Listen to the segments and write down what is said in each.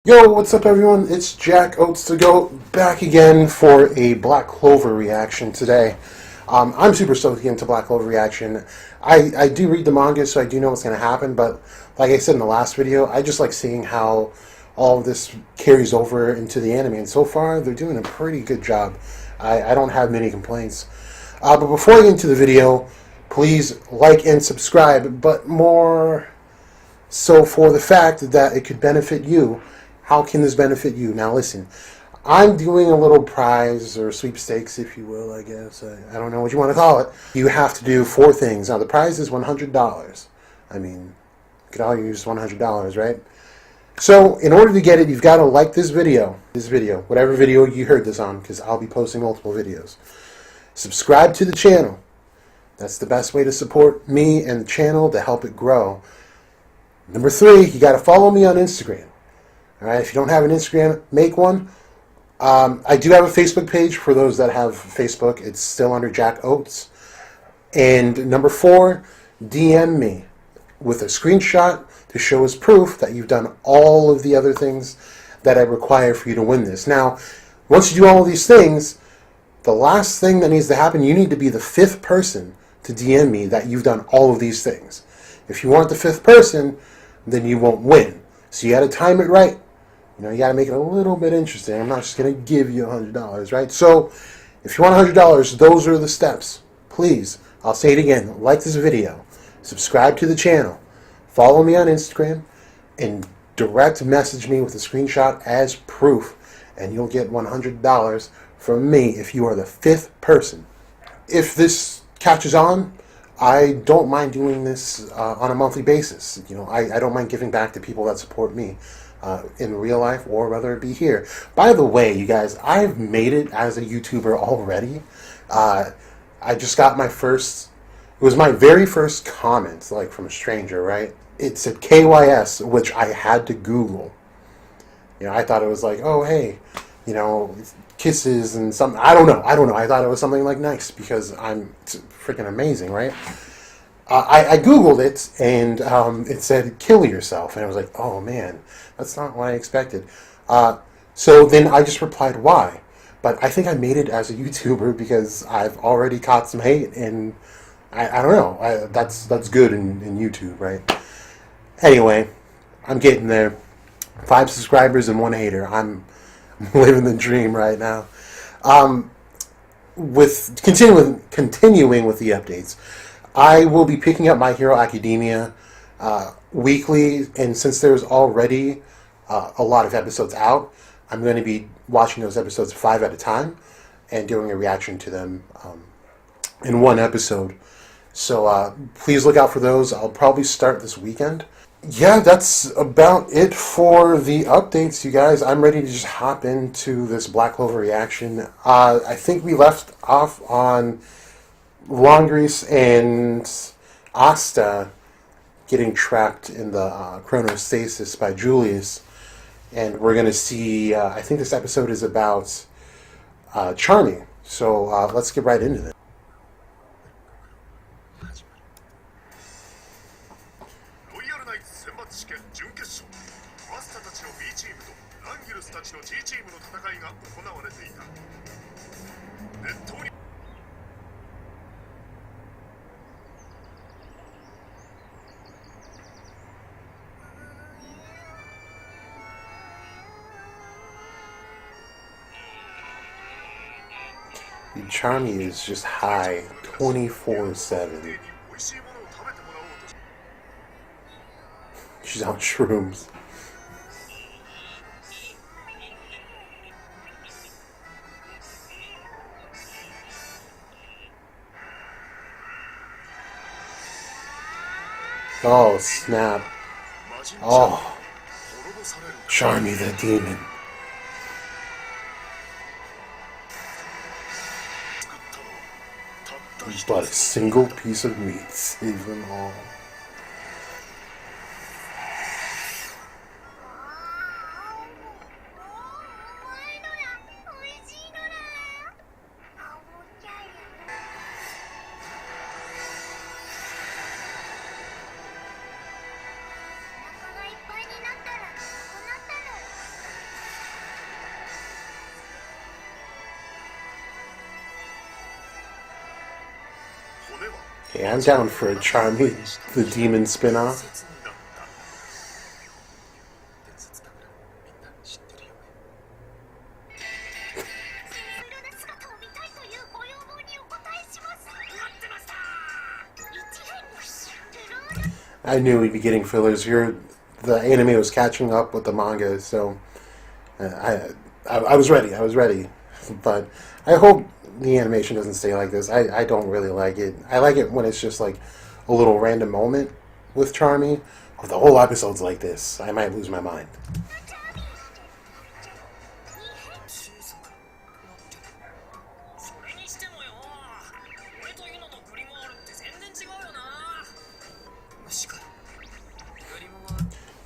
Yo, what's up everyone? It's Jack OATz to go back again for a Black Clover reaction today. I'm super stoked to get into Black Clover reaction. I do read the manga, so I do know what's going to happen, but like I said in the last video, I just like seeing how all of this carries over into the anime, and so far they're doing a pretty good job. I don't have many complaints. But before I get into the video, please like and subscribe, but more so for the fact that it could benefit you. How can this benefit you? Now listen, I'm doing a little prize or sweepstakes, if you will, I guess. I don't know what you want to call it. You have to do 4 things. Now the prize is $100. I mean, you could all use $100, right? So in order to get it, you've got to like this video, whatever video you heard this on, because I'll be posting multiple videos. Subscribe to the channel. That's the best way to support me and the channel to help it grow. Number 3, you got to follow me on Instagram. All right, if you don't have an Instagram, make one. I do have a Facebook page for those that have Facebook. It's still under Jack OATz. And number 4, DM me with a screenshot to show as proof that you've done all of the other things that I require for you to win this. Now, once you do all of these things, the last thing that needs to happen, you need to be the 5th person to DM me that you've done all of these things. If you aren't the 5th person, then you won't win. So you got to time it right. You know, you got to make it a little bit interesting. I'm not just going to give you $100, right? So, if you want $100, those are the steps. Please, I'll say it again. Like this video. Subscribe to the channel. Follow me on Instagram. And direct message me with a screenshot as proof. And you'll get $100 from me if you are the 5th person. If this catches on, I don't mind doing this on a monthly basis. You know, I don't mind giving back to people that support me. In real life, or whether it be here. By the way, you guys, I've made it as a YouTuber already. I just got my first, it was my very first comment, like from a stranger, right? It said KYS, which I had to Google. You know, I thought it was like, oh, hey, you know, kisses and something. I don't know. I thought it was something like nice because it's freaking amazing, right? I Googled it, and it said, kill yourself. And I was like, oh, man, that's not what I expected. So then I just replied, why? But I think I made it as a YouTuber because I've already caught some hate, and I don't know. That's good in YouTube, right? Anyway, I'm getting there. 5 subscribers and 1 hater. I'm living the dream right now. With continuing with the updates, I will be picking up My Hero Academia weekly, and since there's already a lot of episodes out, I'm going to be watching those episodes 5 at a time and doing a reaction to them in one episode. So please look out for those. I'll probably start this weekend. Yeah, that's about it for the updates, you guys. I'm ready to just hop into this Black Clover reaction. I think we left off on Longris and Asta getting trapped in the chronostasis by Julius, and we're going to see, I think this episode is about Charmy, so let's get right into it. Charmy is just high 24/7. She's on shrooms. Oh, snap. Oh, Charmy the demon. But a single piece of meat saved them all. Hey, I'm down for a Charmy, the demon spin-off. I knew we'd be getting fillers. The anime was catching up with the manga, so I was ready. I was ready, but I hope the animation doesn't stay like this. I don't really like it. I like it when it's just like a little random moment with Charmy. If the whole episode's like this, I might lose my mind.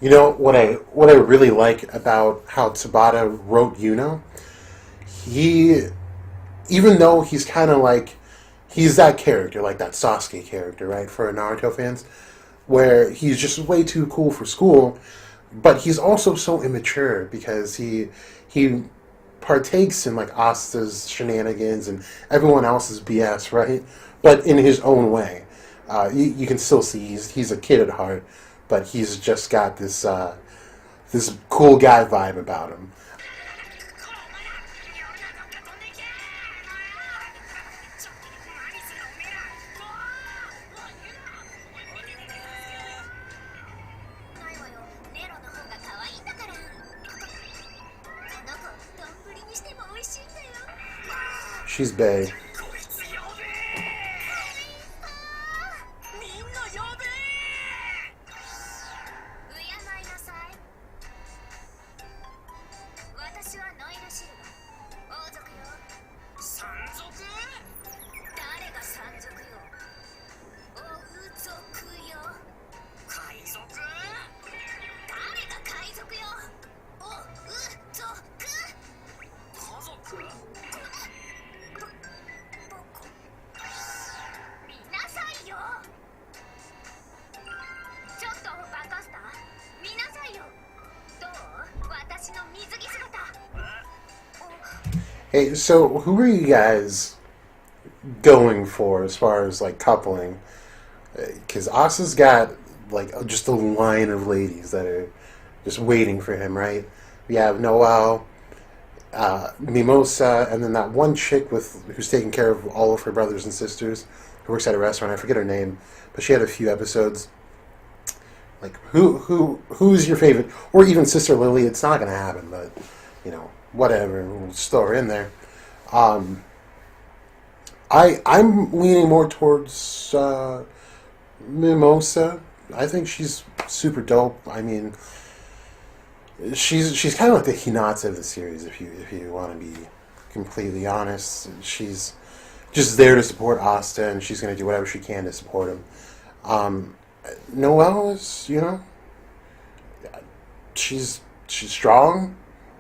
You know what I really like about how Tabata wrote Yuno? He, even though he's kind of like, he's that character, like that Sasuke character, right, for Naruto fans, where he's just way too cool for school, but he's also so immature because he partakes in like Asta's shenanigans and everyone else's BS, right? But in his own way. You can still see he's a kid at heart, but he's just got this cool guy vibe about him. She's bae. Hey, so who are you guys going for as far as like coupling? Because Asa's got like just a line of ladies that are just waiting for him, right? We have Noelle, Mimosa, and then that one chick who's taking care of all of her brothers and sisters, who works at a restaurant. I forget her name, but she had a few episodes. Like who's your favorite? Or even Sister Lily? It's not gonna happen, but you know, whatever. We'll just throw her in there. I'm leaning more towards Mimosa. I think she's super dope. I mean, she's kind of like the Hinata of the series, if you want to be completely honest. She's just there to support Asta, and she's going to do whatever she can to support him. Noelle is, she's strong.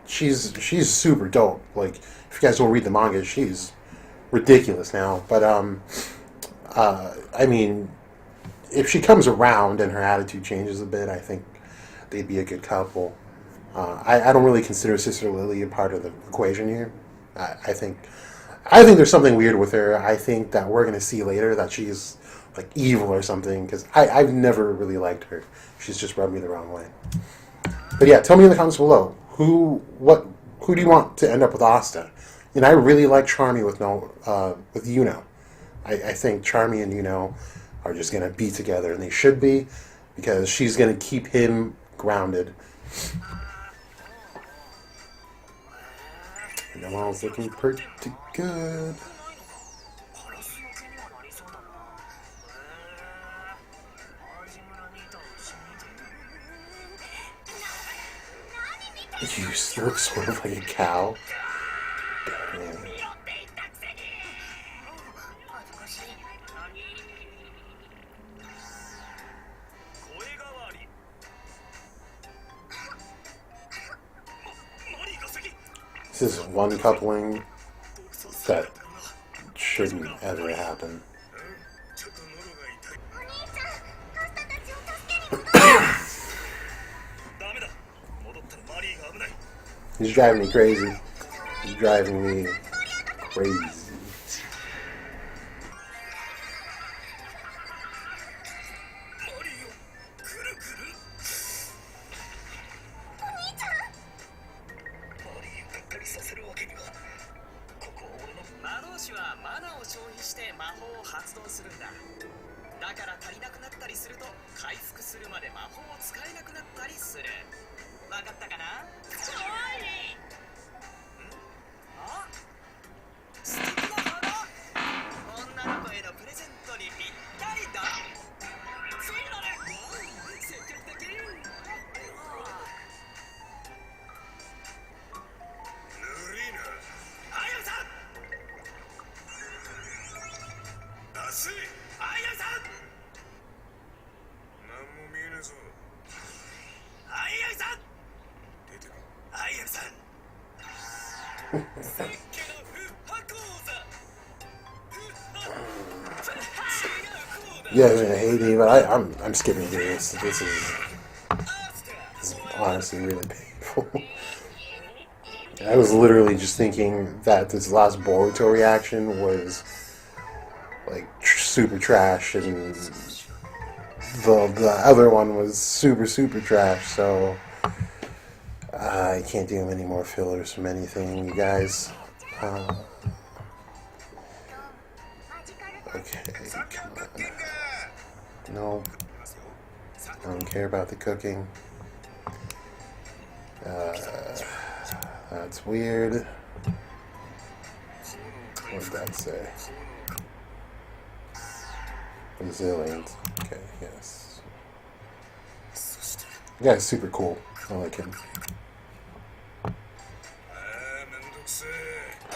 She's super dope. Like, if you guys don't read the manga, she's ridiculous now. But I mean, if she comes around and her attitude changes a bit, I think they'd be a good couple. I don't really consider Sister Lily a part of the equation here. I think there's something weird with her. I think that we're going to see later that she's like evil or something, because I've never really liked her. She's just rubbed me the wrong way. But yeah, tell me in the comments below, who do you want to end up with Asta? And I really like Charmy with Yuno. I think Charmy and Yuno are just going to be together, and they should be, because she's going to keep him grounded. Noelle's looking pretty good. You look sort of like a cow. Damn. This is one coupling that shouldn't ever happen. He's driving me crazy. He's driving me crazy. 魔導士はマナを消費して魔法を発動するんだ。だから足りなくなったりすると回復するまで魔法を使えなくなったりする。わかったかな？おい！あ？素敵な花！女の子へのプレゼントにぴったりだ。そうだね！積極的！ぬるいな。あやさん！安い！あやさん！なんも見えねえぞ。あやさん！出てこ。あやさん！石家の不破講座！Yeah, you're gonna hate me, but I'm skipping through this. This is honestly really painful. I was literally just thinking that this last Boruto reaction was like super trash, and the other one was super trash. So I can't do any more fillers from anything, you guys. Okay, come on. No, I don't care about the cooking. That's weird. What did that say? Resilient. Okay, yes. The guy's super cool. I like him.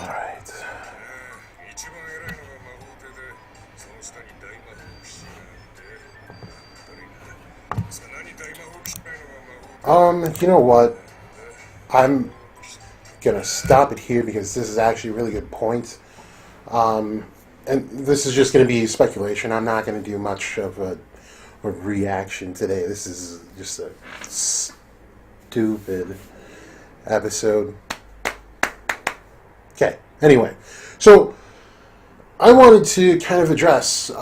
Alright. You know what? I'm gonna stop it here because this is actually a really good point. And this is just gonna be speculation. I'm not gonna do much of a reaction today. This is just a stupid episode. Okay, anyway. So, I wanted to kind of address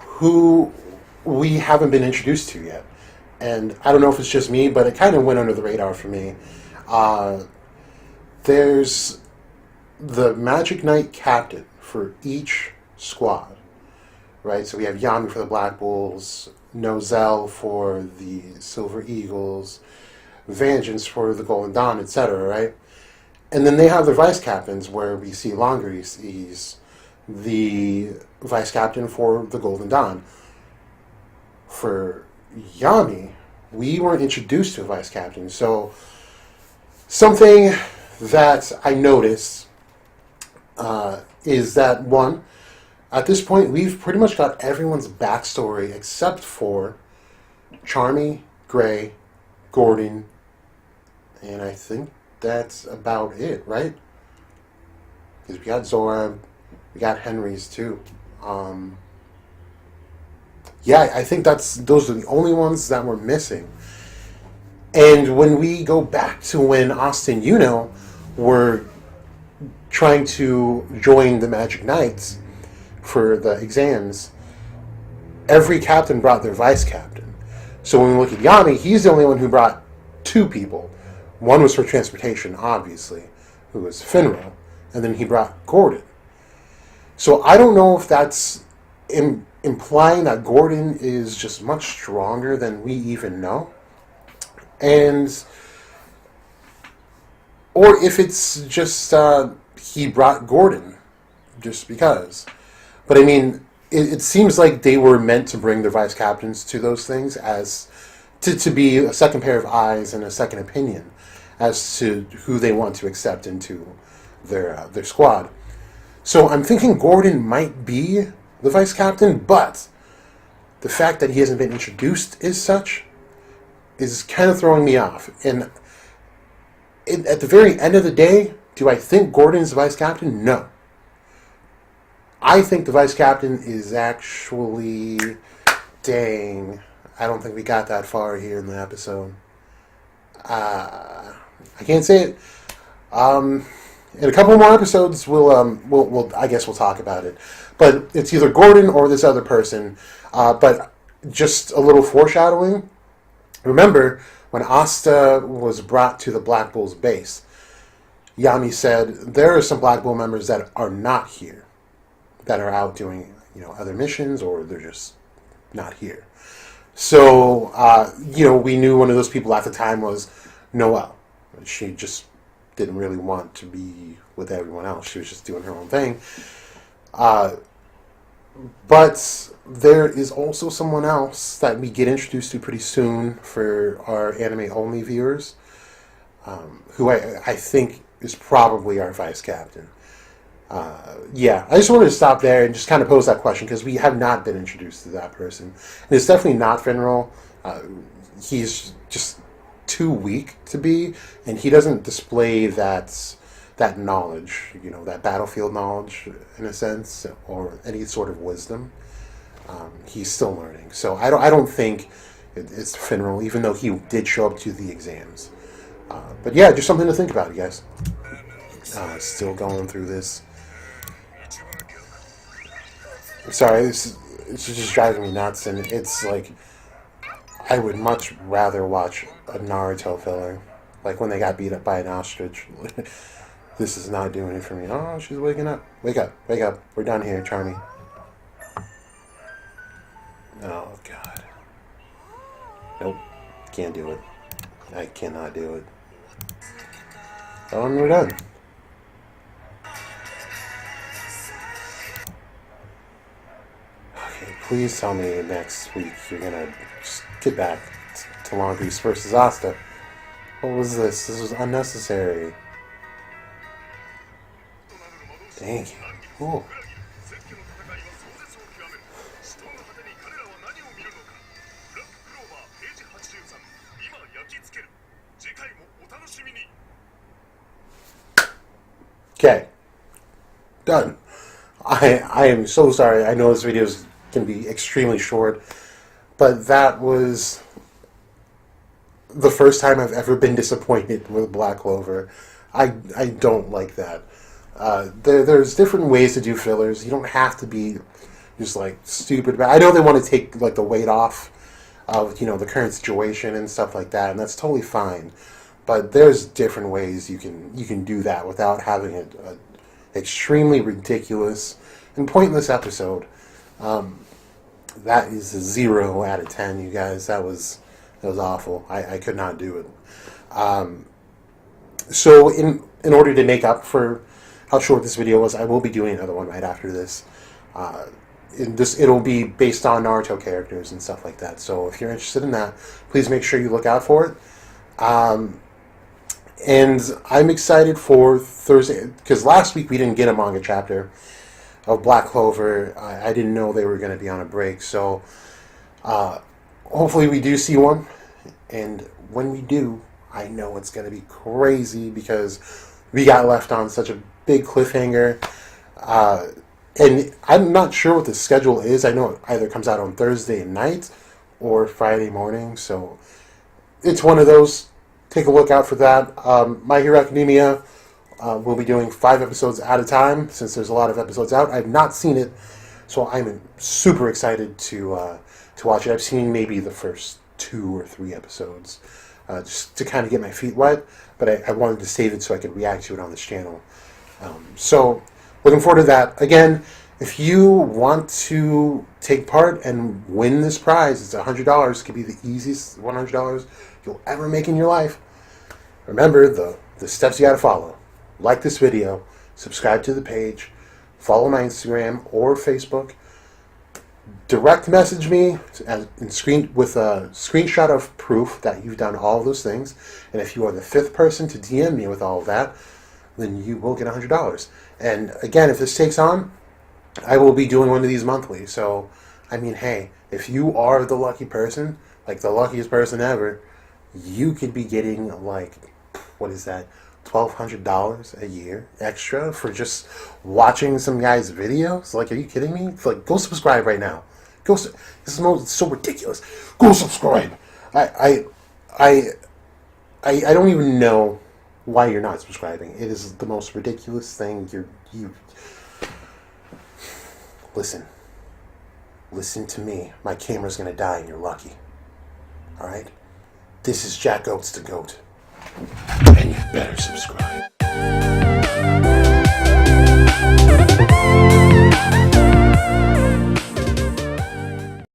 who we haven't been introduced to yet. And I don't know if it's just me, but it kind of went under the radar for me. There's the Magic Knight captain for each squad, right? So we have Yami for the Black Bulls, Nozel for the Silver Eagles, Vengeance for the Golden Dawn, etc., right? And then they have their vice captains, where we see Longer, he's the vice captain for the Golden Dawn. For Yami, we weren't introduced to a vice captain. So something that I noticed is that, one, at this point, we've pretty much got everyone's backstory except for Charmy, Gray, Gordon, and I think that's about it, right? Because we got Zora, we got Henry's too. Yeah, I think those are the only ones that we're missing. And when we go back to when Austin Yuno were trying to join the Magic Knights for the exams, every captain brought their vice captain. So when we look at Yami, he's the only one who brought two people. One was for transportation, obviously, who was Finro, and then he brought Gordon. So I don't know if that's implying that Gordon is just much stronger than we even know, or if it's just he brought Gordon just because. But I mean, it seems like they were meant to bring their vice captains to those things as to be a second pair of eyes and a second opinion as to who they want to accept into their squad. So I'm thinking Gordon might be the vice captain, but the fact that he hasn't been introduced as such is kind of throwing me off. And at the very end of the day, do I think Gordon's the vice captain? No. I think the vice captain is actually... Dang. I don't think we got that far here in the episode. I can't say it. In a couple more episodes, we'll I guess we'll talk about it. But it's either Gordon or this other person. But just a little foreshadowing. Remember, when Asta was brought to the Black Bulls base, Yami said there are some Black Bull members that are not here, that are out doing other missions, or they're just not here. So we knew one of those people at the time was Noelle. She just didn't really want to be with everyone else. She was just doing her own thing. But there is also someone else that we get introduced to pretty soon for our anime-only viewers, who I think is probably our vice captain. I just wanted to stop there and just kind of pose that question, because we have not been introduced to that person. And it's definitely not Finral. He's just too weak to be, and he doesn't display that knowledge, that battlefield knowledge, in a sense, or any sort of wisdom. He's still learning. So I don't think it's Finral, even though he did show up to the exams. But yeah, just something to think about, you guys. Still going through this. Sorry, it's just driving me nuts, and it's like, I would much rather watch a Naruto filler, like when they got beat up by an ostrich. This is not doing it for me. Oh, she's waking up. Wake up, wake up. We're done here, Charmy. Oh, God. Nope, can't do it. I cannot do it. Oh, and we're done. Okay, please tell me next week you're gonna just get back to Long Beach versus Asta. What was this? This was unnecessary. Thank you. Ooh. Okay. Done. I am so sorry. I know this video can be extremely short, but that was the first time I've ever been disappointed with Black Clover. I don't like that. There's different ways to do fillers. You don't have to be just like stupid. I know they want to take like the weight off of the current situation and stuff like that, and that's totally fine. But there's different ways you can do that without having an extremely ridiculous and pointless episode. That is a 0 out of 10, you guys. That was awful. I could not do it. So in order to make up for how short this video was, I will be doing another one right after this. It'll be based on Naruto characters and stuff like that. So if you're interested in that, please make sure you look out for it. And I'm excited for Thursday, because last week we didn't get a manga chapter of Black Clover. I didn't know they were going to be on a break. So hopefully we do see one. And when we do, I know it's going to be crazy, because we got left on such a big cliffhanger. And I'm not sure what the schedule is. I know it either comes out on Thursday night or Friday morning. So it's one of those. Take a look out for that. My Hero Academia will be doing 5 episodes at a time, since there's a lot of episodes out. I've not seen it, so I'm super excited to watch it. I've seen maybe the first 2 or 3 episodes, just to kind of get my feet wet, but I wanted to save it so I could react to it on this channel. So looking forward to that. Again, if you want to take part and win this prize, it's $100. It could be the easiest $100 you'll ever make in your life. Remember the steps you got to follow. Like this video, subscribe to the page, follow my Instagram or Facebook, direct message me with a screenshot of proof that you've done all of those things. And if you are the 5th person to DM me with all of that, then you will get $100. And again, if this takes on, I will be doing one of these monthly. So, I mean, hey, if you are the lucky person, like the luckiest person ever, you could be getting like, what is that, $1,200 a year extra for just watching some guy's videos? Like, are you kidding me? Like, go subscribe right now. This is so ridiculous. Go subscribe. I don't even know why you're not subscribing. It is the most ridiculous thing. Listen to me. My camera's gonna die and you're lucky. Alright? This is Jack OATz the GOAT. And you better subscribe. you.